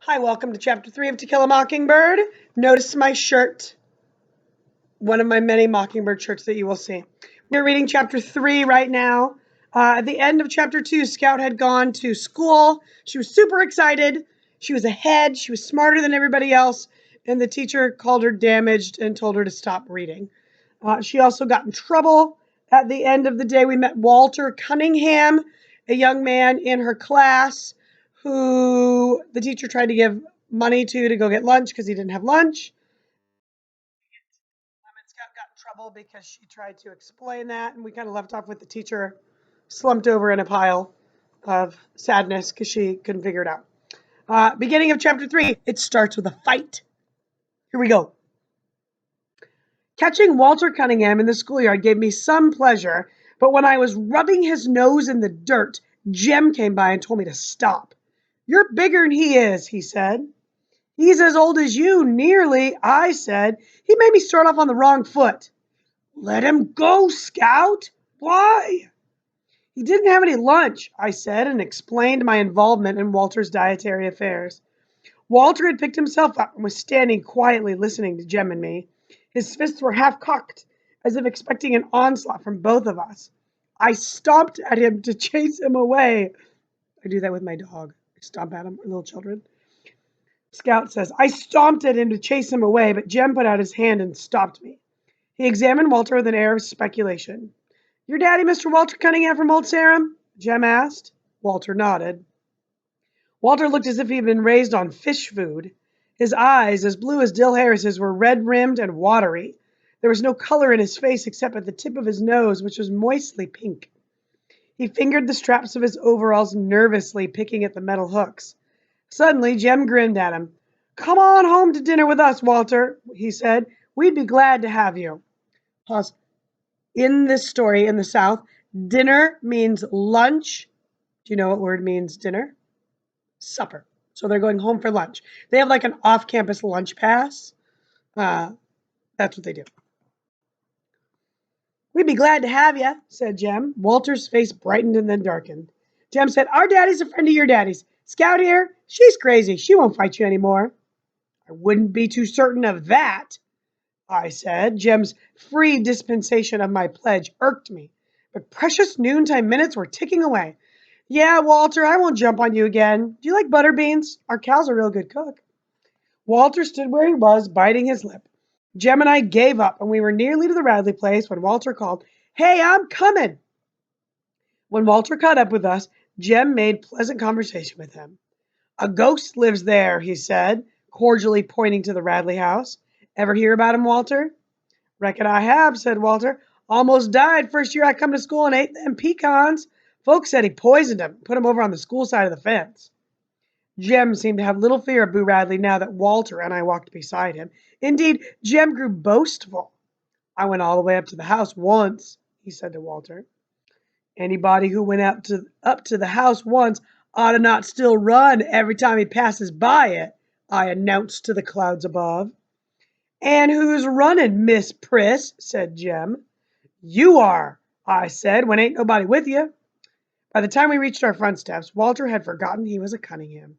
Hi, welcome to Chapter 3 of To Kill a Mockingbird. Notice my shirt, one of my many Mockingbird shirts that you will see. We're reading Chapter 3 right now. At the end of Chapter 2, Scout had gone to school. She was super excited. She was ahead. She was smarter than everybody else. And the teacher called her damaged and told her to stop reading. She also got in trouble. At the end of the day, we met Walter Cunningham, a young man in her class who the teacher tried to give money to go get lunch because he didn't have lunch. And Scout got in trouble because she tried to explain that, and we kind of left off with the teacher slumped over in a pile of sadness because she couldn't figure it out. Beginning of chapter 3, it starts with a fight. Here we go. Catching Walter Cunningham in the schoolyard gave me some pleasure, but when I was rubbing his nose in the dirt, Jem came by and told me to stop. "You're bigger than he is," he said. "He's as old as you, nearly," I said. "He made me start off on the wrong foot." "Let him go, Scout." "Why?" "He didn't have any lunch," I said, and explained my involvement in Walter's dietary affairs. Walter had picked himself up and was standing quietly listening to Jem and me. His fists were half cocked, as if expecting an onslaught from both of us. I stomped at him to chase him away. I do that with my dog. I stomp at him, little children. Scout says, I stomped at him to chase him away, but Jem put out his hand and stopped me. He examined Walter with an air of speculation. "Your daddy, Mr. Walter Cunningham from Old Sarum?" Jem asked. Walter nodded. Walter looked as if he had been raised on fish food. His eyes, as blue as Dill Harris's, were red-rimmed and watery. There was no color in his face except at the tip of his nose, which was moistly pink. He fingered the straps of his overalls nervously, picking at the metal hooks. Suddenly, Jem grinned at him. "Come on home to dinner with us, Walter," he said. "We'd be glad to have you." Pause. In this story in the South, dinner means lunch. Do you know what word means dinner? Supper. So they're going home for lunch. They have like an off-campus lunch pass. That's what they do. "We'd be glad to have you," said Jem. Walter's face brightened and then darkened. Jem said, "Our daddy's a friend of your daddy's. Scout here, she's crazy. She won't fight you anymore." "I wouldn't be too certain of that," I said. Jem's free dispensation of my pledge irked me, but precious noontime minutes were ticking away. "Yeah, Walter, I won't jump on you again. Do you like butter beans? Our Cal's a real good cook." Walter stood where he was, biting his lip. Jem and I gave up, and we were nearly to the Radley place when Walter called, "Hey, I'm coming." When Walter caught up with us, Jem made pleasant conversation with him. "A ghost lives there," he said, cordially pointing to the Radley house. "Ever hear about him, Walter?" "Reckon I have," said Walter. "Almost died first year I come to school and ate them pecans. Folks said he poisoned 'em, put 'em over on the school side of the fence." Jem seemed to have little fear of Boo Radley now that Walter and I walked beside him. Indeed, Jem grew boastful. "I went all the way up to the house once," he said to Walter. "Anybody who went up to the house once ought to not still run every time he passes by it," I announced to the clouds above. "And who's running, Miss Priss?" said Jem. "You are," I said, "when ain't nobody with you." By the time we reached our front steps, Walter had forgotten he was a Cunningham.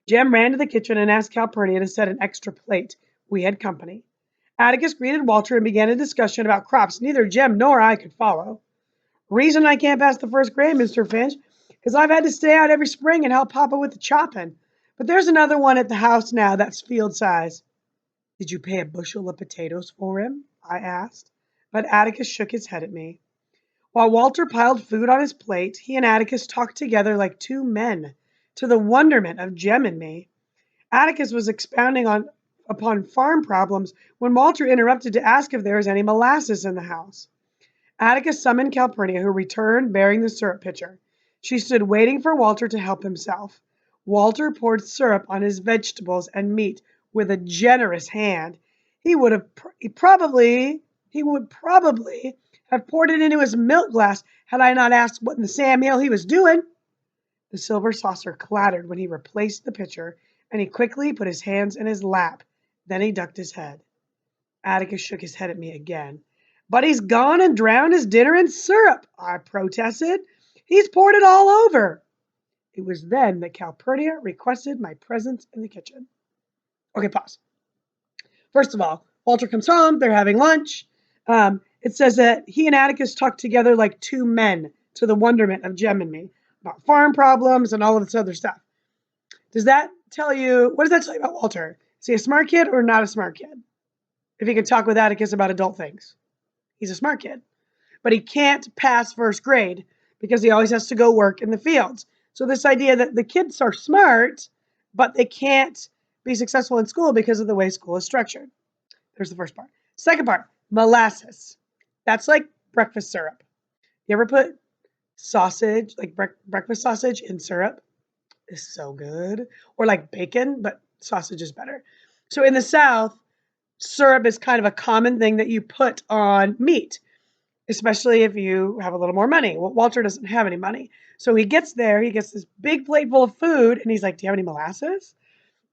Jem ran to the kitchen and asked Calpurnia to set an extra plate. We had company. Atticus greeted Walter and began a discussion about crops neither Jem nor I could follow. "Reason I can't pass the first grade, Mr. Finch, is I've had to stay out every spring and help Papa with the chopping. But there's another one at the house now that's field size." "Did you pay a bushel of potatoes for him?" I asked. But Atticus shook his head at me. While Walter piled food on his plate, he and Atticus talked together like two men, to the wonderment of Jem and me. Atticus was expounding upon farm problems when Walter interrupted to ask if there was any molasses in the house. Atticus summoned Calpurnia, who returned bearing the syrup pitcher. She stood waiting for Walter to help himself. Walter poured syrup on his vegetables and meat with a generous hand. He would probably have poured it into his milk glass had I not asked what in the Sam Hill he was doing. The silver saucer clattered when he replaced the pitcher, and he quickly put his hands in his lap. Then he ducked his head. Atticus shook his head at me again. "But he's gone and drowned his dinner in syrup," I protested. "He's poured it all over." It was then that Calpurnia requested my presence in the kitchen. Okay, pause. First of all, Walter comes home. They're having lunch. It says that he and Atticus talked together like two men to the wonderment of Jem and me about farm problems and all of this other stuff. What does that tell you about Walter? Is he a smart kid or not a smart kid? If he can talk with Atticus about adult things, he's a smart kid. But he can't pass first grade because he always has to go work in the fields. So this idea that the kids are smart, but they can't be successful in school because of the way school is structured. There's the first part. Second part, molasses. That's like breakfast syrup. You ever put sausage, like breakfast sausage in syrup? It's so good. Or like bacon, but sausage is better. So in the South, syrup is kind of a common thing that you put on meat, especially if you have a little more money. Well, Walter doesn't have any money. So he gets there, he gets this big plate full of food, and he's like, do you have any molasses?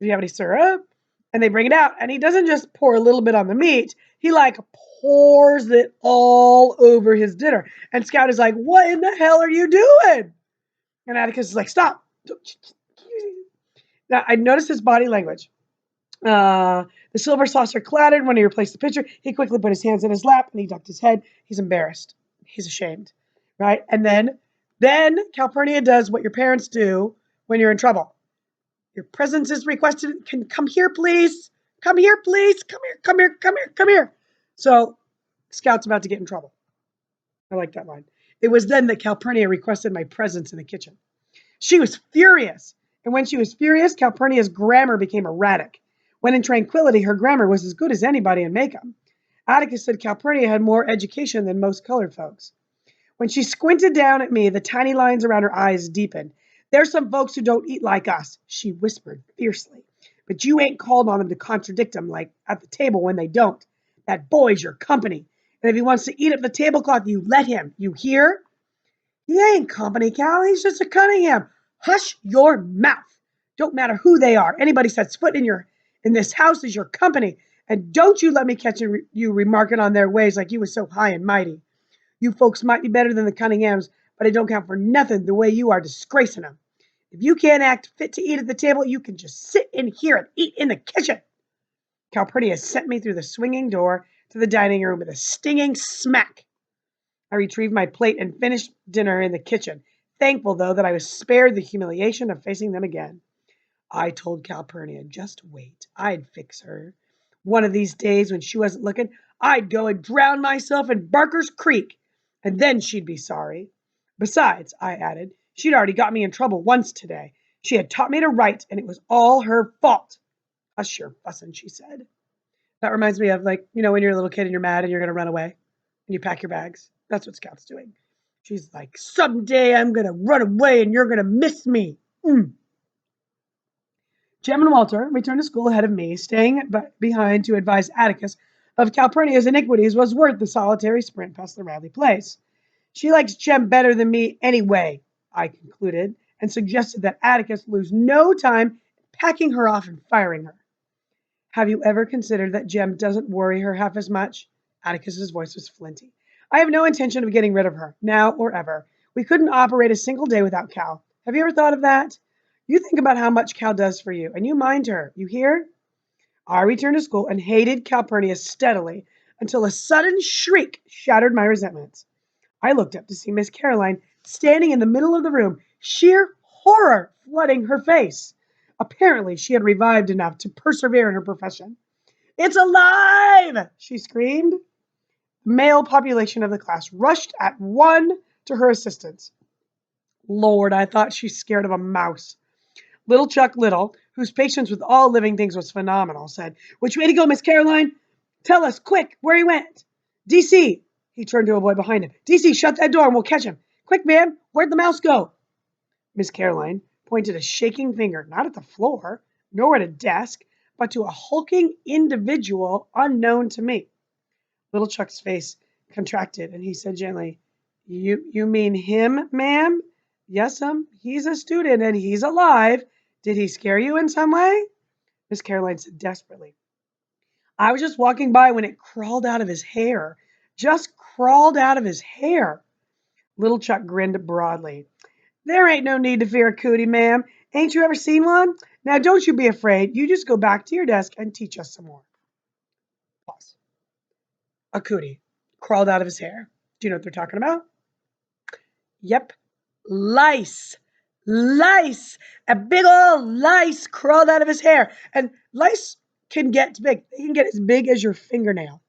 Do you have any syrup? And they bring it out, and he doesn't just pour a little bit on the meat. He like pours it all over his dinner. And Scout is like, what in the hell are you doing? And Atticus is like, stop. Now, I noticed his body language. The silver saucer clattered when he replaced the pitcher. He quickly put his hands in his lap and he ducked his head. He's embarrassed. He's ashamed, right? And then Calpurnia does what your parents do when you're in trouble. Your presence is requested. Can come here, please. Come here, please. Come here, come here, come here, come here. So Scout's about to get in trouble. I like that line. It was then that Calpurnia requested my presence in the kitchen. She was furious. And when she was furious, Calpurnia's grammar became erratic. When in tranquility, her grammar was as good as anybody in Macomb. Atticus said Calpurnia had more education than most colored folks. When she squinted down at me, the tiny lines around her eyes deepened. There's some folks who don't eat like us, she whispered fiercely. But you ain't called on them to contradict them like at the table when they don't. That boy's your company. And if he wants to eat up the tablecloth, you let him. You hear? He ain't company, Cal. He's just a Cunningham. Hush your mouth. Don't matter who they are. Anybody sets foot in this house is your company. And don't you let me catch you remarking on their ways like you was so high and mighty. You folks might be better than the Cunninghams, but it don't count for nothing the way you are disgracing them. If you can't act fit to eat at the table, you can just sit in here and eat in the kitchen. Calpurnia sent me through the swinging door to the dining room with a stinging smack. I retrieved my plate and finished dinner in the kitchen, thankful, though, that I was spared the humiliation of facing them again. I told Calpurnia, just wait, I'd fix her. One of these days when she wasn't looking, I'd go and drown myself in Barker's Creek, and then she'd be sorry. Besides, I added, she'd already got me in trouble once today. She had taught me to write, and it was all her fault. Hush your fussing, she said. That reminds me of, like, when you're a little kid and you're mad and you're going to run away and you pack your bags. That's what Scout's doing. She's like, someday I'm going to run away and you're going to miss me. Jem and Walter returned to school ahead of me, staying behind to advise Atticus of Calpurnia's iniquities was worth the solitary sprint past the Radley place. She likes Jem better than me anyway, I concluded, and suggested that Atticus lose no time packing her off and firing her. Have you ever considered that Jem doesn't worry her half as much? Atticus's voice was flinty. I have no intention of getting rid of her, now or ever. We couldn't operate a single day without Cal. Have you ever thought of that? You think about how much Cal does for you, and you mind her. You hear? I returned to school and hated Calpurnia steadily until a sudden shriek shattered my resentments. I looked up to see Miss Caroline standing in the middle of the room, sheer horror flooding her face. Apparently, she had revived enough to persevere in her profession. It's alive! She screamed. The male population of the class rushed at one to her assistance. Lord, I thought she's scared of a mouse. Little Chuck Little, whose patience with all living things was phenomenal, said, which way to go, Miss Caroline? Tell us, quick, where he went. DC, he turned to a boy behind him. DC, shut that door and we'll catch him. Quick, man, where'd the mouse go? Miss Caroline pointed a shaking finger, not at the floor, nor at a desk, but to a hulking individual unknown to me. Little Chuck's face contracted, and he said gently, You mean him, ma'am? Yes'm, he's a student, and he's alive. Did he scare you in some way? Miss Caroline said desperately, I was just walking by when it crawled out of his hair. Just crawled out of his hair. Little Chuck grinned broadly. There ain't no need to fear a cootie, ma'am. Ain't you ever seen one? Now don't you be afraid. You just go back to your desk and teach us some more. Pause. A cootie crawled out of his hair. Do you know what they're talking about? Yep. Lice. Lice. A big old lice crawled out of his hair. And lice can get big. They can get as big as your fingernail.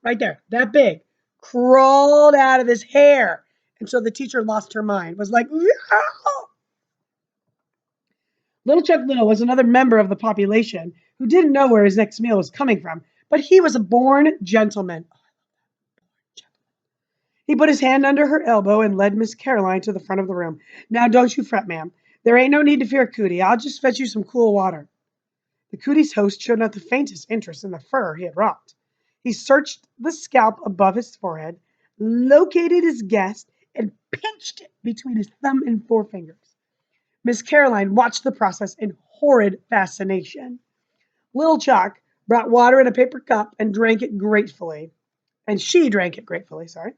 Right there. That big. Crawled out of his hair. And so the teacher lost her mind. Was like, "Ah!" Little Chuck Little was another member of the population who didn't know where his next meal was coming from, but he was a born gentleman. He put his hand under her elbow and led Miss Caroline to the front of the room. Now, don't you fret, ma'am. There ain't no need to fear Cootie. I'll just fetch you some cool water. The Cootie's host showed not the faintest interest in the fur he had rocked. He searched the scalp above his forehead, located his guest, and pinched it between his thumb and forefingers. Miss Caroline watched the process in horrid fascination. Little Chuck brought water in a paper cup and drank it gratefully. And she drank it gratefully, sorry.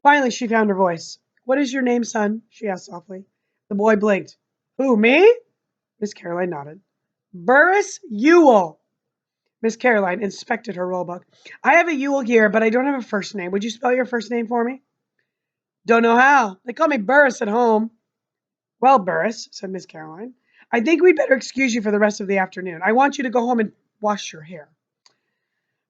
Finally, she found her voice. What is your name, son? She asked softly. The boy blinked. Who, me? Miss Caroline nodded. Burris Ewell. Miss Caroline inspected her roll book. I have a Ewell here, but I don't have a first name. Would you spell your first name for me? Don't know how. They call me Burris at home. Well, Burris, said Miss Caroline, I think we'd better excuse you for the rest of the afternoon. I want you to go home and wash your hair.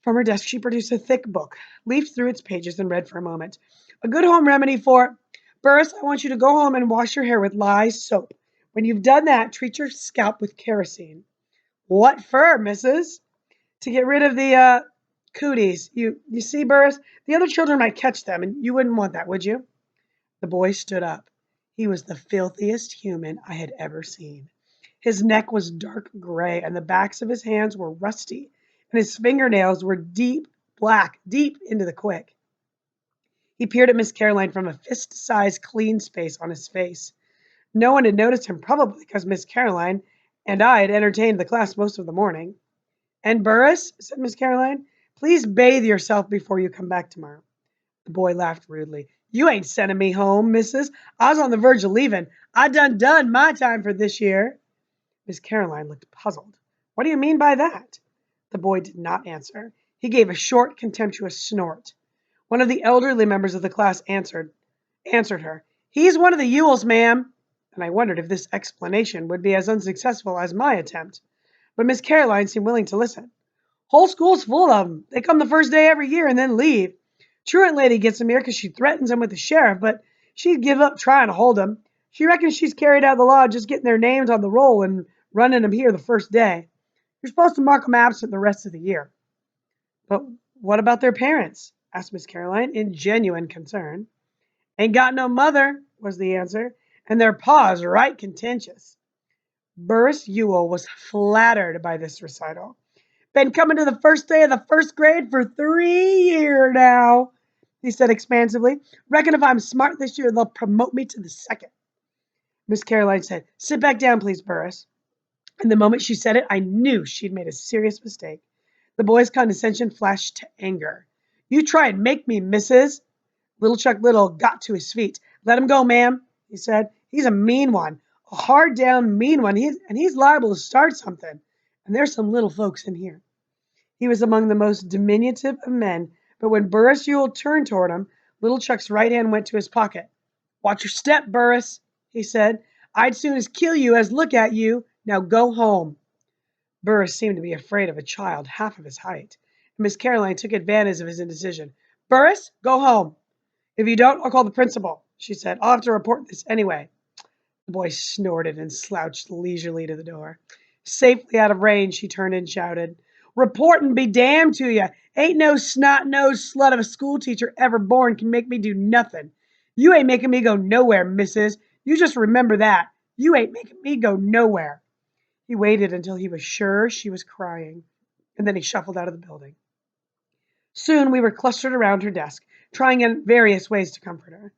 From her desk, she produced a thick book, leafed through its pages, and read for a moment. A good home remedy for Burris, I want you to go home and wash your hair with lye soap. When you've done that, treat your scalp with kerosene. What for, missus? To get rid of the cooties. You see, Burris, the other children might catch them, and you wouldn't want that, would you? The boy stood up. He was the filthiest human I had ever seen. His neck was dark gray, and the backs of his hands were rusty, and his fingernails were deep black, deep into the quick. He peered at Miss Caroline from a fist-sized clean space on his face. No one had noticed him, probably because Miss Caroline and I had entertained the class most of the morning. And Burris, said Miss Caroline, please bathe yourself before you come back tomorrow. The boy laughed rudely. You ain't sending me home, missus. I was on the verge of leaving. I done my time for this year. Miss Caroline looked puzzled. What do you mean by that? The boy did not answer. He gave a short, contemptuous snort. One of the elderly members of the class answered her. He's one of the Ewells, ma'am. And I wondered if this explanation would be as unsuccessful as my attempt. But Miss Caroline seemed willing to listen. Whole school's full of 'em. They come the first day every year and then leave. Truant lady gets 'em here because she threatens 'em with the sheriff, but she'd give up trying to hold 'em. She reckons she's carried out the law just getting their names on the roll and running 'em here the first day. You're supposed to mark 'em absent the rest of the year. But what about their parents? Asked Miss Caroline in genuine concern. Ain't got no mother, was the answer, and their pa's right contentious. Burris Ewell was flattered by this recital. Been coming to the first day of the first grade for 3 years now, he said expansively. Reckon if I'm smart this year, they'll promote me to the second. Miss Caroline said, sit back down, please, Burris. And the moment she said it, I knew she'd made a serious mistake. The boy's condescension flashed to anger. You try and make me, missus. Little Chuck Little got to his feet. Let him go, ma'am, he said. He's a mean one, a hard-down mean one, he's liable to start something. And there's some little folks in here. He was among the most diminutive of men, but when Burris Ewell turned toward him, Little Chuck's right hand went to his pocket. Watch your step, Burris, he said. I'd soon as kill you as look at you. Now go home. Burris seemed to be afraid of a child half of his height, and Miss Caroline took advantage of his indecision. Burris, go home. If you don't, I'll call the principal, she said. I'll have to report this anyway. The boy snorted and slouched leisurely to the door. Safely out of range, he turned and shouted, Reportin' be damned to you. Ain't no snot-nosed slut of a schoolteacher ever born can make me do nothing. You ain't making me go nowhere, missus. You just remember that. You ain't making me go nowhere. He waited until he was sure she was crying, and then he shuffled out of the building. Soon we were clustered around her desk, trying in various ways to comfort her.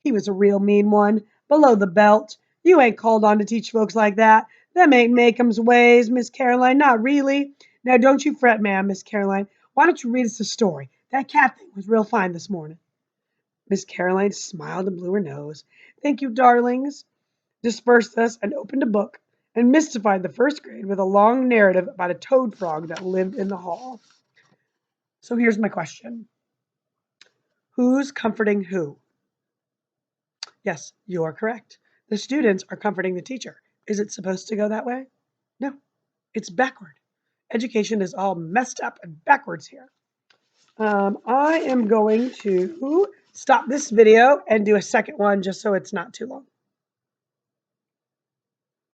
He was a real mean one, below the belt. You ain't called on to teach folks like that. Them ain't Makeham's ways, Miss Caroline, not really. Now don't you fret, ma'am, Miss Caroline. Why don't you read us a story? That cat thing was real fine this morning. Miss Caroline smiled and blew her nose. Thank you, darlings. dispersed us, and opened a book, and mystified the first grade with a long narrative about a toad frog that lived in the hall. So here's my question. Who's comforting who? Yes, you are correct. The students are comforting the teacher. Is it supposed to go that way? No, it's backward. Education is all messed up and backwards here. I am going to stop this video and do a second one just so it's not too long.